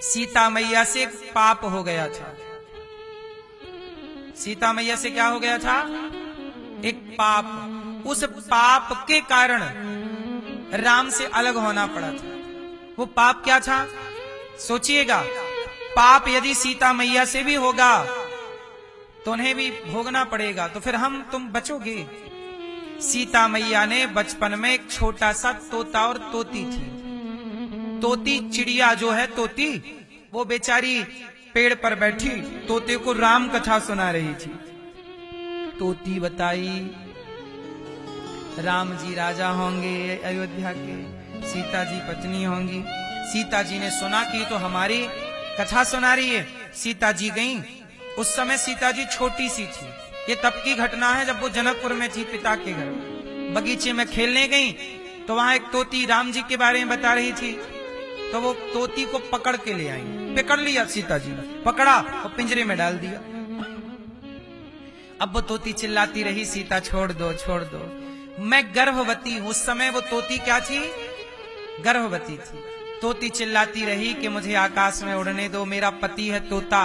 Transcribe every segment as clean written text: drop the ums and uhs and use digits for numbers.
सीता मैया से एक पाप हो गया था। सीता मैया से क्या हो गया था? एक पाप। उस पाप के कारण राम से अलग होना पड़ा था। वो पाप क्या था? सोचिएगा, पाप यदि सीता मैया से भी होगा तो उन्हें भी भोगना पड़ेगा, तो फिर हम तुम बचोगे। सीता मैया ने बचपन में एक छोटा सा तोता और तोती थी। तोती चिड़िया जो है तोती, वो बेचारी पेड़ पर बैठी तोते को राम कथा सुना रही थी। तोती बताई, राम जी राजा होंगे अयोध्या के, सीता जी पत्नी होंगी। सीता जी ने सुना कि तो हमारी कथा सुना रही है। सीता जी गईं। उस समय सीता जी छोटी सी थी। ये तब की घटना है जब वो जनकपुर में थी, पिता के घर। बगीचे में खेलने गईं तो वहां एक तोती राम जी के बारे में बता रही थी। तो वो तोती को पकड़ के ले आई। पकड़ लिया सीता जी ने, पकड़ा और पिंजरे में डाल दिया। अब वो तोती चिल्लाती रही, सीता छोड़ दो छोड़ दो, मैं गर्भवती हूं। उस समय वो तोती क्या थी? गर्भवती थी। तोती चिल्लाती रही कि मुझे आकाश में उड़ने दो, मेरा पति है तोता,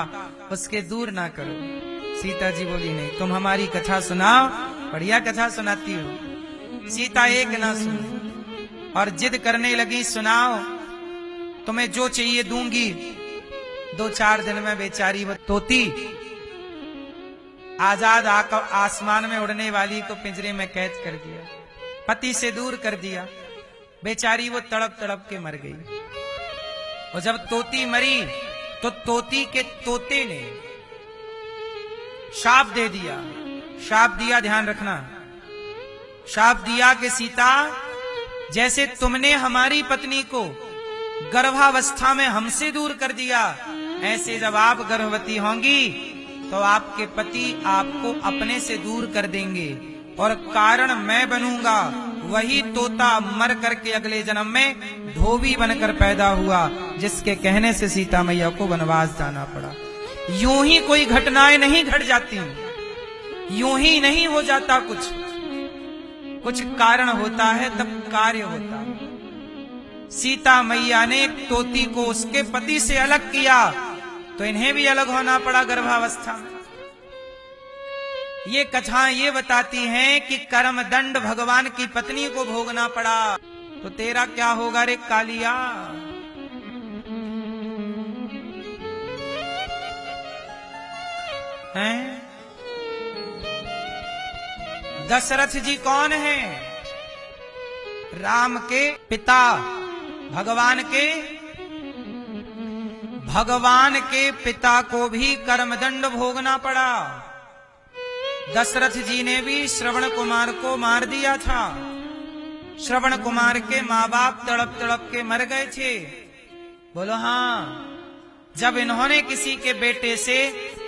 उसके दूर ना करो। सीता जी बोली नहीं, तुम हमारी कथा सुनाओ, बढ़िया कथा सुनाती हो। सीता एक ना सुनी और जिद करने लगी, सुनाओ, तुम्हें जो चाहिए दूंगी। 2-4 दिन में बेचारी वो तोती आजाद आसमान में उड़ने वाली को पिंजरे में कैद कर दिया, पति से दूर कर दिया। बेचारी वो तड़प तड़प के मर गई। और जब तोती मरी तो तोती के तोते ने शाप दे दिया। शाप दिया, ध्यान रखना, शाप दिया कि सीता, जैसे तुमने हमारी पत्नी को गर्भावस्था में हमसे दूर कर दिया, ऐसे जब आप गर्भवती होंगी तो आपके पति आपको अपने से दूर कर देंगे और कारण मैं बनूंगा। वही तोता मर करके अगले जन्म में धोबी बनकर पैदा हुआ, जिसके कहने से सीता मैया को वनवास जाना पड़ा। यूं ही कोई घटनाएं नहीं घट जाती, यूं ही नहीं हो जाता। कुछ कारण होता है तब कार्य होता है। सीता मैया ने एक तोती को उसके पति से अलग किया तो इन्हें भी अलग होना पड़ा गर्भावस्था में। ये कथाएं ये बताती हैं कि कर्म दंड भगवान की पत्नी को भोगना पड़ा, तो तेरा क्या होगा रे कालिया। हैं? दशरथ जी कौन हैं? राम के पिता, भगवान के पिता को भी कर्मदंड भोगना पड़ा। दशरथ जी ने भी श्रवण कुमार को मार दिया था। श्रवण कुमार के माँ बाप तड़प तड़प के मर गए थे। बोलो हाँ। जब इन्होंने किसी के बेटे से,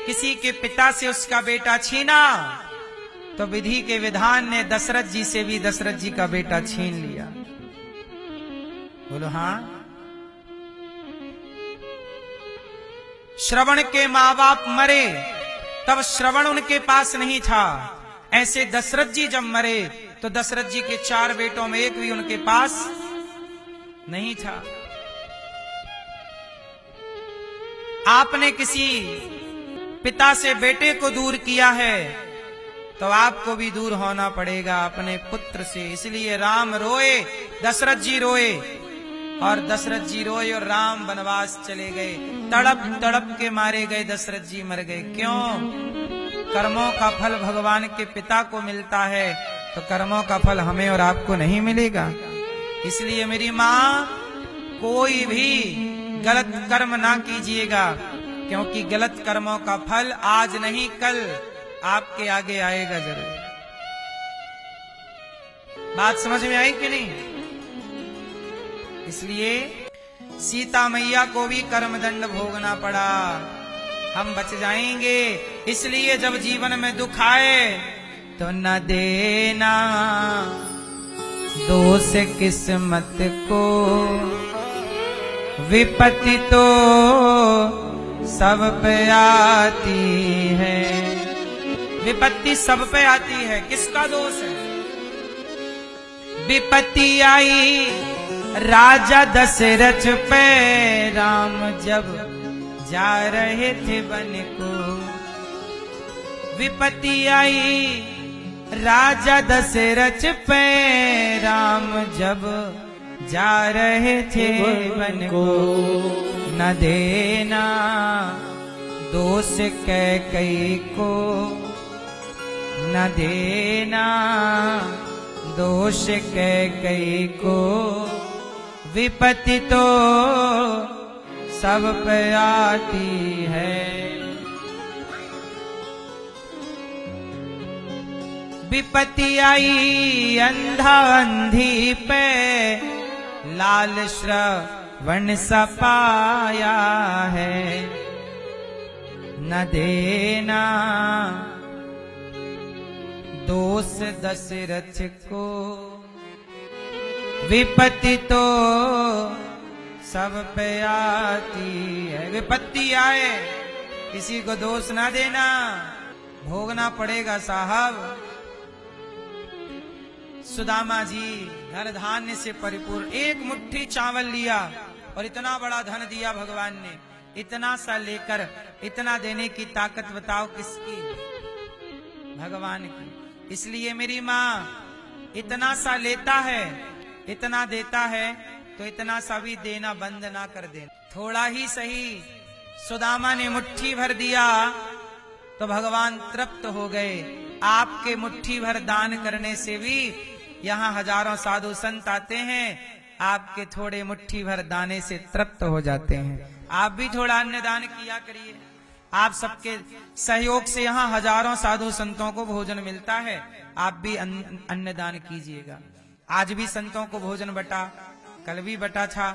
किसी के पिता से उसका बेटा छीना तो विधि के विधान ने दशरथ जी से भी दशरथ जी का बेटा छीन लिया। बोलो हाँ। श्रवण के माँ बाप मरे तब श्रवण उनके पास नहीं था। ऐसे दशरथ जी जब मरे तो दशरथ जी के 4 बेटों में एक भी उनके पास नहीं था। आपने किसी पिता से बेटे को दूर किया है तो आपको भी दूर होना पड़ेगा अपने पुत्र से। इसलिए राम रोए, दशरथ जी रोए, और दशरथ जी रोए और राम वनवास चले गए। तड़प तड़प के मारे गए, दशरथ जी मर गए। क्यों? कर्मों का फल भगवान के पिता को मिलता है तो कर्मों का फल हमें और आपको नहीं मिलेगा। इसलिए मेरी माँ, कोई भी गलत कर्म ना कीजिएगा, क्योंकि गलत कर्मों का फल आज नहीं कल आपके आगे आएगा जरूर। बात समझ में आई कि नहीं? इसलिए सीता मैया को भी कर्मदंड भोगना पड़ा। हम बच जाएंगे। इसलिए जब जीवन में दुख आए तो न देना दोष किस्मत को, विपत्ति तो सब पे आती है। विपत्ति सब पे आती है, किसका दोष है? विपत्ति आई राजा दशरथ पे राम जब जा रहे थे वन को, विपत्ति आई राजा दशरथ पे राम जब जा रहे थे वन को। न देना दोष कैकेयी को, न देना दोष कैकेयी को, विपत्ति तो सब पे आती है। विपत्ति आई अंधा अंधी पे, लाल श्रवण सा पाया है। न देना दोष दशरथ को, विपत्ति तो सब पे आती है। विपत्ति आए किसी को दोष ना देना, भोगना पड़ेगा साहब। सुदामा जी धन धान्य से परिपूर्ण, एक मुट्ठी चावल लिया और इतना बड़ा धन दिया भगवान ने। इतना सा लेकर इतना देने की ताकत बताओ किसकी? भगवान की। इसलिए मेरी माँ इतना सा लेता है, इतना देता है, तो इतना सा भी देना बंद ना कर देना, थोड़ा ही सही। सुदामा ने मुट्ठी भर दिया तो भगवान तृप्त हो गए। आपके मुट्ठी भर दान करने से भी यहाँ हजारों साधु संत आते हैं, आपके थोड़े मुट्ठी भर दाने से तृप्त हो जाते हैं। आप भी थोड़ा अन्न दान किया करिए। आप सबके सहयोग से यहाँ हजारों साधु संतों को भोजन मिलता है, आप भी अन्न दान कीजिएगा। आज भी संतों को भोजन बटा, कल भी बटा था,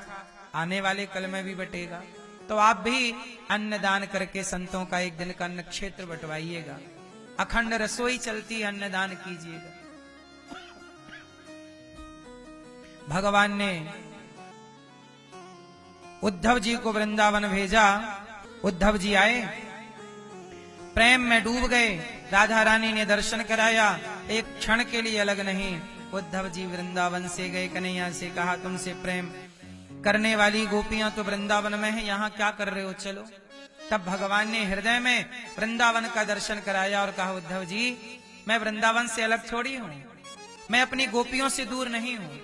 आने वाले कल में भी बटेगा। तो आप भी अन्न दान करके संतों का एक दिन का अन्न क्षेत्र बंटवाइएगा। अखंड रसोई चलती, अन्न दान कीजिएगा। भगवान ने उद्धव जी को वृंदावन भेजा। उद्धव जी आए, प्रेम में डूब गए। राधा रानी ने दर्शन कराया, एक क्षण के लिए अलग नहीं। उद्धव जी वृंदावन से गए, कन्हैया से कहा तुमसे प्रेम करने वाली गोपियां तो वृंदावन में है, यहाँ क्या कर रहे हो, चलो। तब भगवान ने हृदय में वृंदावन का दर्शन कराया और कहा उद्धव जी मैं वृंदावन से अलग थोड़ी हूं, मैं अपनी गोपियों से दूर नहीं हूं।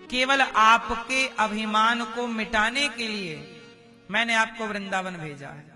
केवल आपके अभिमान को मिटाने के लिए मैंने आपको वृंदावन भेजा है।